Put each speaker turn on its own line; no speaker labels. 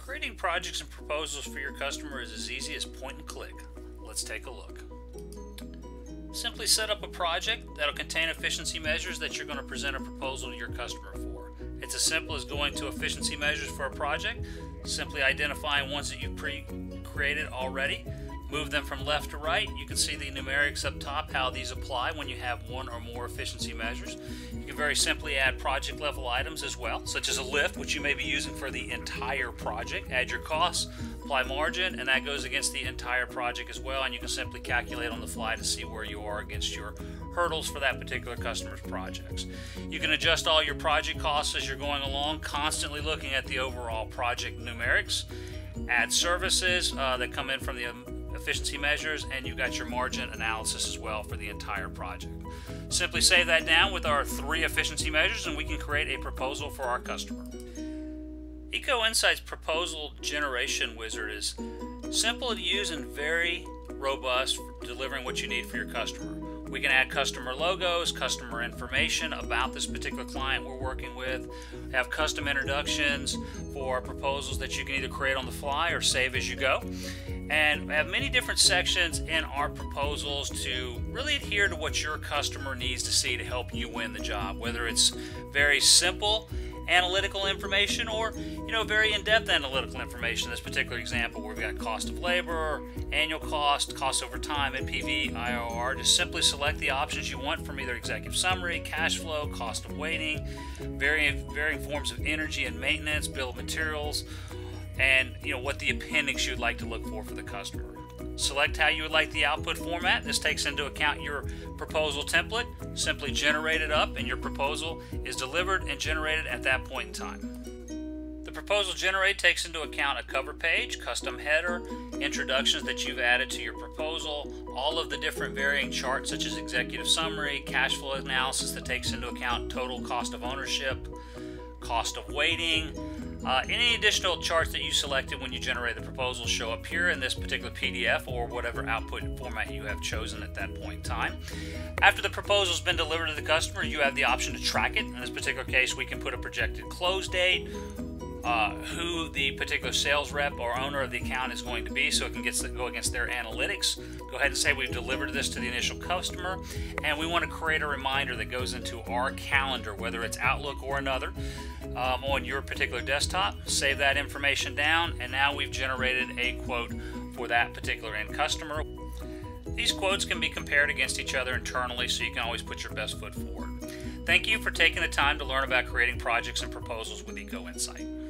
Creating projects and proposals for your customer is as easy as point and click. Let's take a look. Simply set up a project that'll contain efficiency measures that you're going to present a proposal to your customer for. It's as simple as going to efficiency measures for a project, simply identifying ones that you've pre-created already, move them from left to right. You can see the numerics up top, how these apply when you have one or more efficiency measures. You can very simply add project level items as well, such as a lift, which you may be using for the entire project. Add your costs, apply margin, and that goes against the entire project as well, and you can simply calculate on the fly to see where you are against your hurdles for that particular customer's projects. You can adjust all your project costs as you're going along, constantly looking at the overall project numerics. Add services that come in from the efficiency measures, and you've got your margin analysis as well for the entire project. Simply save that down with our 3 efficiency measures and we can create a proposal for our customer. ecoInsight's proposal generation wizard is simple to use and very robust for delivering what you need for your customer. We can add customer logos, customer information about this particular client we're working with, have custom introductions for proposals that you can either create on the fly or save as you go, and have many different sections in our proposals to really adhere to what your customer needs to see to help you win the job, whether it's very simple analytical information or very in-depth analytical information. In this particular example, we've got cost of labor, annual cost, cost over time, NPV, IRR. Just simply select the options you want from either executive summary, cash flow, cost of waiting, varying forms of energy and maintenance, bill of materials, and what the appendix you'd like to look for the customer. Select how you would like the output format. This takes into account your proposal template. Simply generate it up and your proposal is delivered and generated at that point in time. The proposal generate takes into account a cover page, custom header, introductions that you've added to your proposal, all of the different varying charts such as executive summary, cash flow analysis that takes into account total cost of ownership, cost of waiting. Any additional charts that you selected when you generate the proposal show up here in this particular PDF or whatever output format you have chosen at that point in time. After the proposal has been delivered to the customer, you have the option to track it. In this particular case, we can put a projected close date, who the particular sales rep or owner of the account is going to be, so it can go against their analytics. Go ahead and say we've delivered this to the initial customer, and we want to create a reminder that goes into our calendar, whether it's Outlook or another, on your particular desktop. Save that information down, and now we've generated a quote for that particular end customer. These quotes can be compared against each other internally, so you can always put your best foot forward. Thank you for taking the time to learn about creating projects and proposals with ecoInsight.